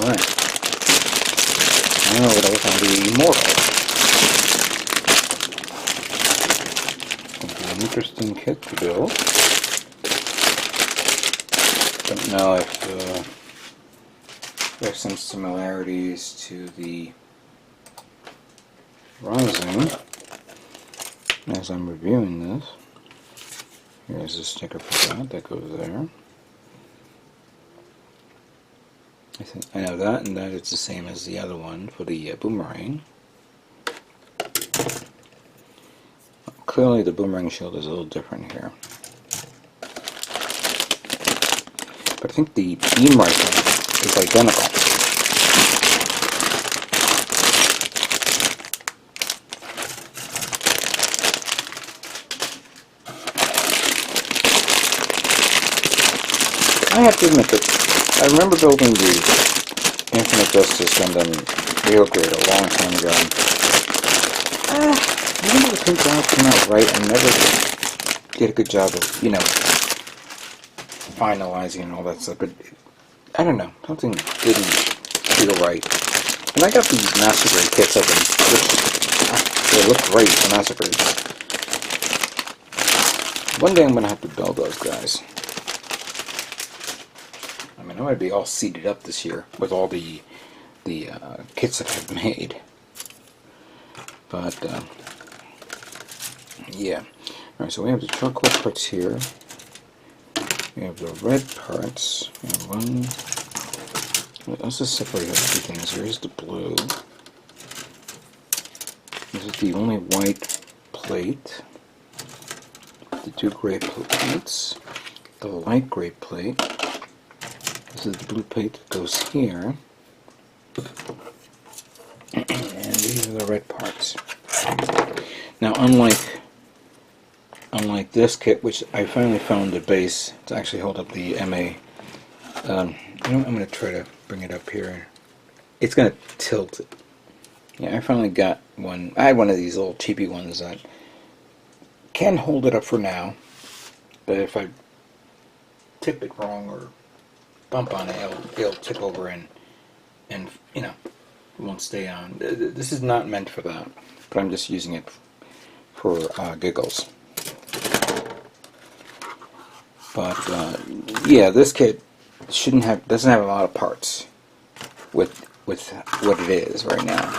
Alright. Now we're going to work on the Immortal. It'll be an interesting kit to build. Don't know if there's some similarities to the Rising as I'm reviewing this. Here's a sticker for that goes there. I know that, and that it's the same as the other one for the boomerang. Clearly the boomerang shield is a little different here. But I think the beam rifle is identical. I have to admit that I remember building the Infinite Justice Gundam real grade a long time ago. Even though the paint job came out right, I never did a good job of, you know, finalizing and all that stuff. But I don't know, something didn't feel right. And I got these Master Grade kits of them, which they look great, the Master Grades. One day I'm going to have to build those guys. I know I'd be all seated up this year with all the kits that I've made, but yeah. Alright, so we have the chocolate parts here. We have the red parts. We have one. Let's just separate the two things. Here's the blue. This is the only white plate. The two gray plates. The light gray plate. This is the blue plate that goes here, and these are the red parts. Now, unlike this kit, which I finally found the base to actually hold up the MA, I'm going to try to bring it up here. It's going to tilt it. Yeah, I finally got one. I had one of these little cheapy ones that can hold it up for now, but if I tip it wrong or bump on it, it'll tip over and you know, it won't stay on. This is not meant for that, but I'm just using it for giggles. But yeah, this kit doesn't have a lot of parts with what it is right now,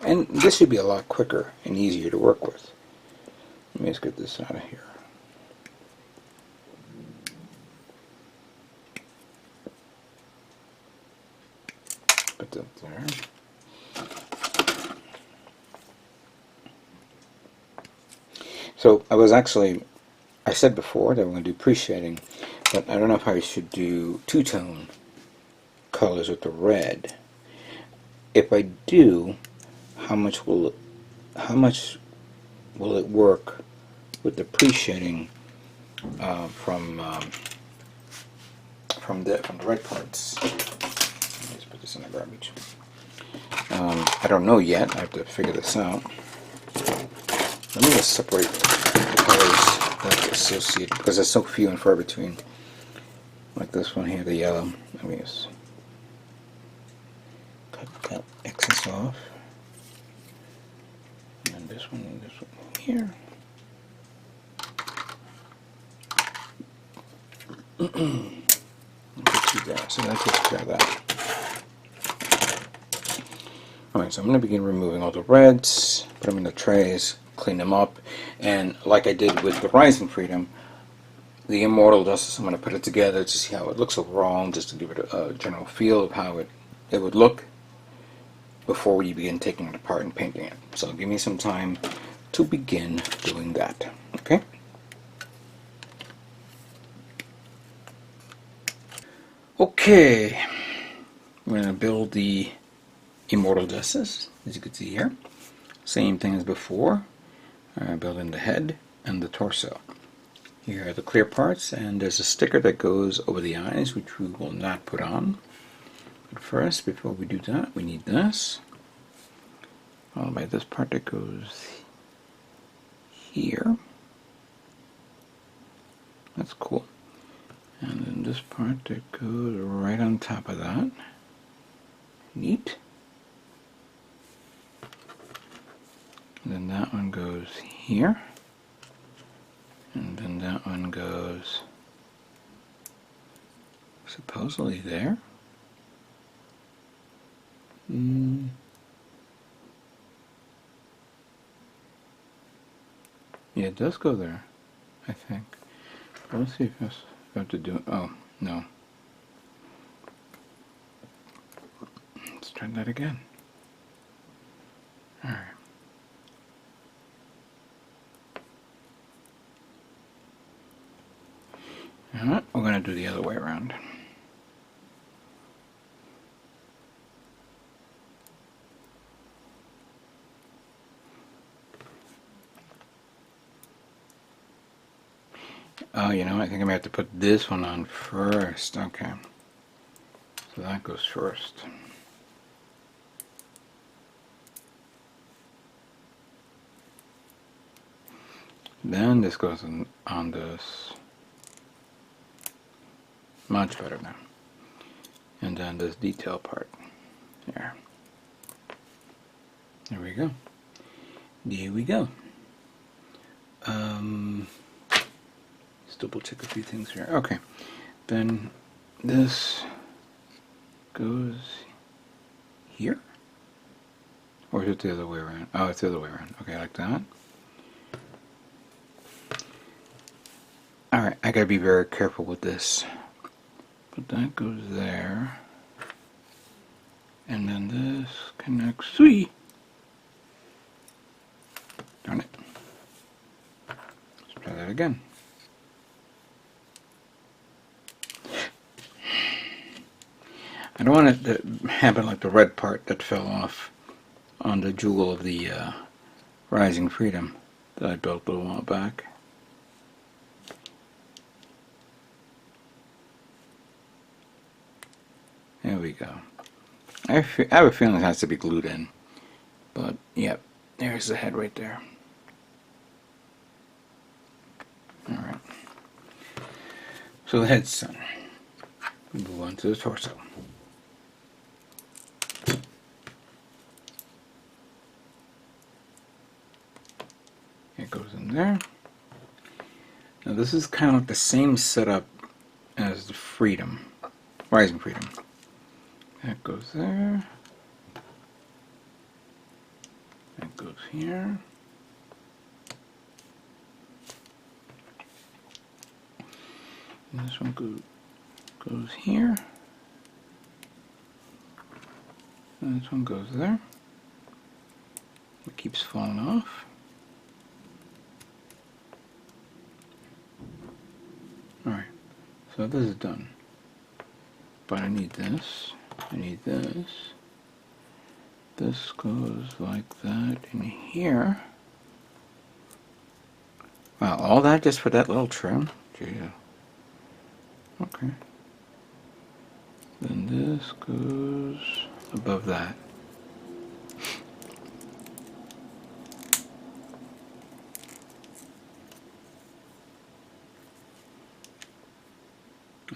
and this should be a lot quicker and easier to work with. Let me just get this out of here. Put that there. So I said before that we're going to do pre-shading, but I don't know if I should do two-tone colors with the red. If I do, how much will it work with the pre-shading from the red parts? Let's put this in the garbage. I don't know yet. I have to figure this out. Let me just separate the colors that are associated, because there's so few and far between. Like this one here, the yellow. Let me just cut that excess off. And this one here. Put two there, so that takes care of that. Alright, so I'm going to begin removing all the reds, put them in the trays, clean them up, and like I did with the Rising Freedom, the Immortal Justice, I'm going to put it together to see how it looks overall, just to give it a general feel of how it would look before we begin taking it apart and painting it. So give me some time to begin doing that. Okay? Okay, we're going to build the Immortal Justice, as you can see here. Same thing as before. Building the head and the torso. Here are the clear parts, and there's a sticker that goes over the eyes, which we will not put on. But first, before we do that, we need this. Followed by this part that goes here. That's cool. And then this part that goes right on top of that. Neat. And then that one goes here. And then that one goes supposedly there. Yeah, it does go there, I think. But let's see if I have to do it. Oh, no. Let's try that again. Alright. Alright, we're going to do the other way around. Oh, you know, I think I'm going to have to put this one on first. Okay. So that goes first. Then this goes on this. Much better now. And then this detail part. There. There we go. There we go. Let's double check a few things here. Okay. Then this goes here? Or is it the other way around? Oh, it's the other way around. Okay, like that. Alright, I gotta be very careful with this. But that goes there. And then this connects. Sweet! Darn it. Let's try that again. I don't want it to happen like the red part that fell off on the jewel of the Rising Freedom that I built a little while back. There we go. I have a feeling it has to be glued in. But, yep, there's the head right there. Alright. So the head's done. Move on to the torso. It goes in there. Now this is kind of like the same setup as the Freedom, Rising Freedom. That goes there. That goes here. And this one goes here. And this one goes there. It keeps falling off. Alright, so this is done. But I need this. I need this. This goes like that in here. Wow, all that just for that little trim? Gee. Okay. Then this goes above that.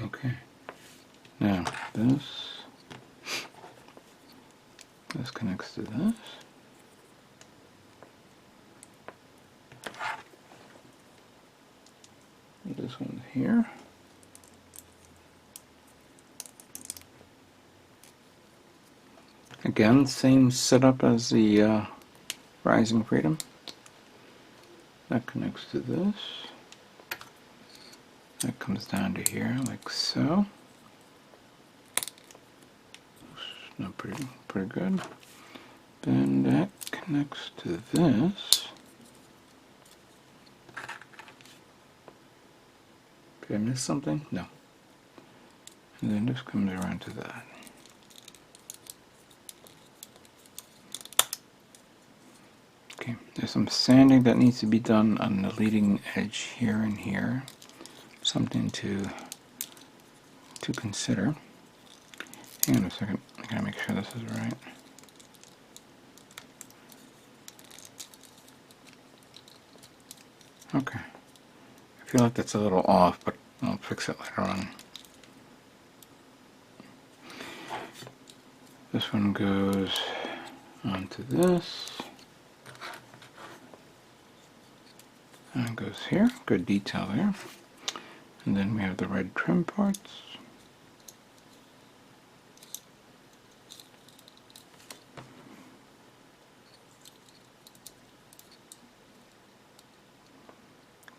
Okay. Now this connects to this. This one's here. Again, same setup as the Rising Freedom. That connects to this. That comes down to here, like so. Not pretty good. Then that connects to this. Did I miss something? No. And then this comes around to that. Okay, there's some sanding that needs to be done on the leading edge here and here. Something to consider. Hang on a second, I gotta make sure this is right. Okay. I feel like that's a little off, but I'll fix it later on. This one goes onto this. And it goes here. Good detail there. And then we have the red trim parts.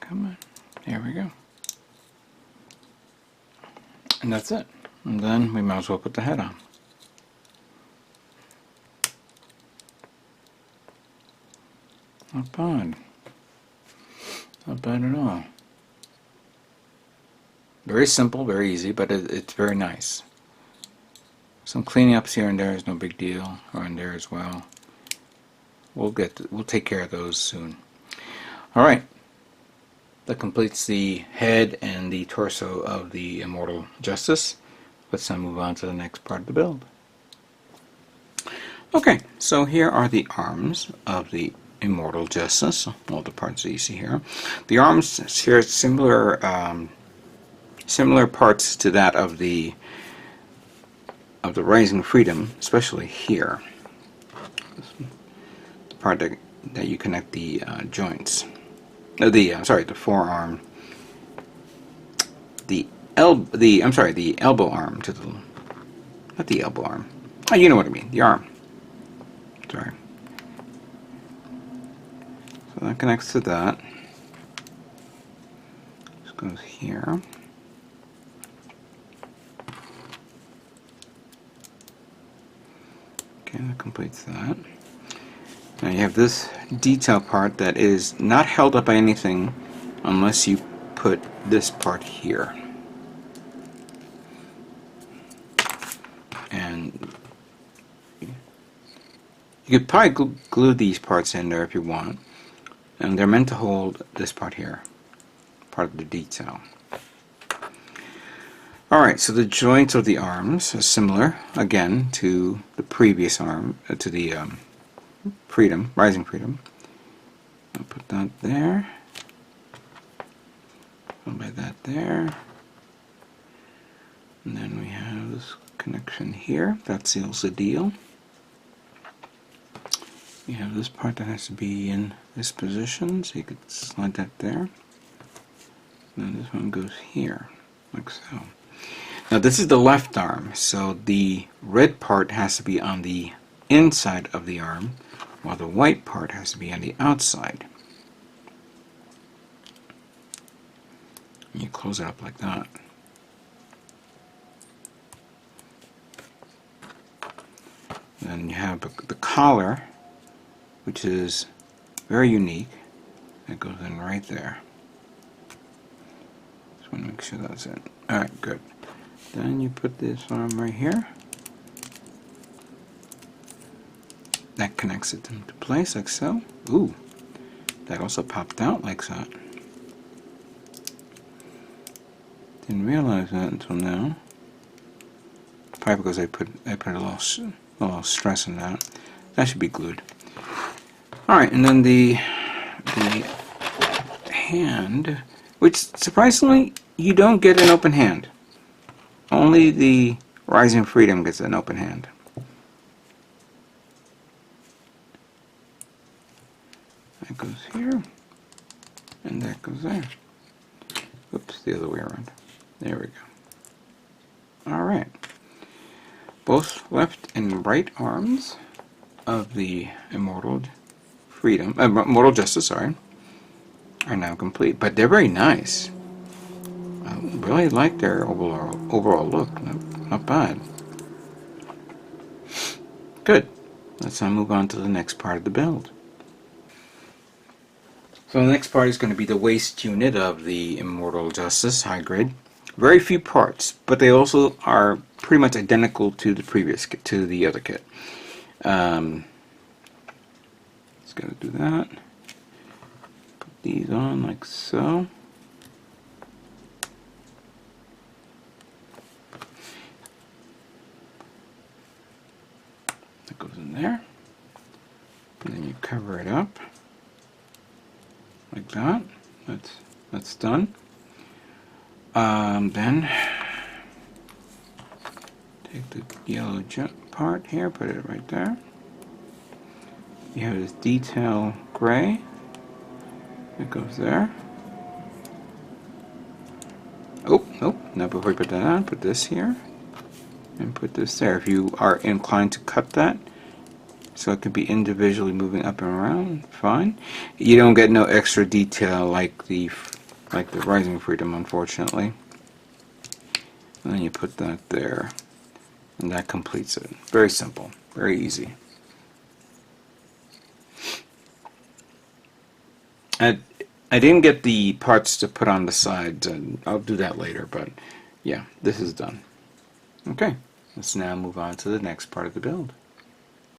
Come on. There we go. And that's it. And then we might as well put the head on. Not bad. Not bad at all. Very simple, very easy, but it's very nice. Some cleaning ups here and there is no big deal, or in there as well. We'll take care of those soon. All right. That completes the head and the torso of the Immortal Justice. Let's now move on to the next part of the build. Okay, so here are the arms of the Immortal Justice, all the parts that you see here. The arms share similar parts to that of the Rising Freedom, especially here. The part that you connect the joints. The forearm. The elbow arm to the, not the elbow arm. Oh, you know what I mean. The arm. Sorry. So that connects to that. This goes here. Okay, that completes that. Now you have this detail part that is not held up by anything unless you put this part here. And you could probably glue these parts in there if you want. And they're meant to hold this part here, part of the detail. Alright, so the joints of the arms are similar, again, to the previous arm, to the Freedom, Rising Freedom. I'll put that there. I'll put that there. And then we have this connection here. That seals the deal. You have this part that has to be in this position, so you could slide that there. And then this one goes here, like so. Now this is the left arm, so the red part has to be on the inside of the arm, while the white part has to be on the outside. You close it up like that. Then you have the collar, which is very unique. That goes in right there. Just want to make sure that's it. Alright, good. Then you put this arm right here. That connects it into place like so. Ooh, that also popped out like that. Didn't realize that until now. Probably because I put a little stress in that. That should be glued. All right, and then the hand, which surprisingly you don't get an open hand. Only the Rising Freedom gets an open hand. That goes here, and that goes there. Oops, the other way around. There we go. Alright. Both left and right arms of the Immortal Justice, sorry, are now complete. But they're very nice. I really like their overall look. Not bad. Good. Let's now move on to the next part of the build. So the next part is going to be the waist unit of the Immortal Justice High Grade. Very few parts, but they also are pretty much identical to the previous kit, to the other kit. Just got to do that. Put these on like so. That goes in there. And then you cover it up. Like that. That's done. Then Take the yellow part here, put it right there. You have this detail gray. It goes there. Oh, now before you put that on, put this here. And put this there. If you are inclined to cut that, so it can be individually moving up and around, fine. You don't get no extra detail like the Rising Freedom, unfortunately. And then you put that there. And that completes it. Very simple. Very easy. I didn't get the parts to put on the sides, and I'll do that later, but yeah, this is done. Okay, let's now move on to the next part of the build.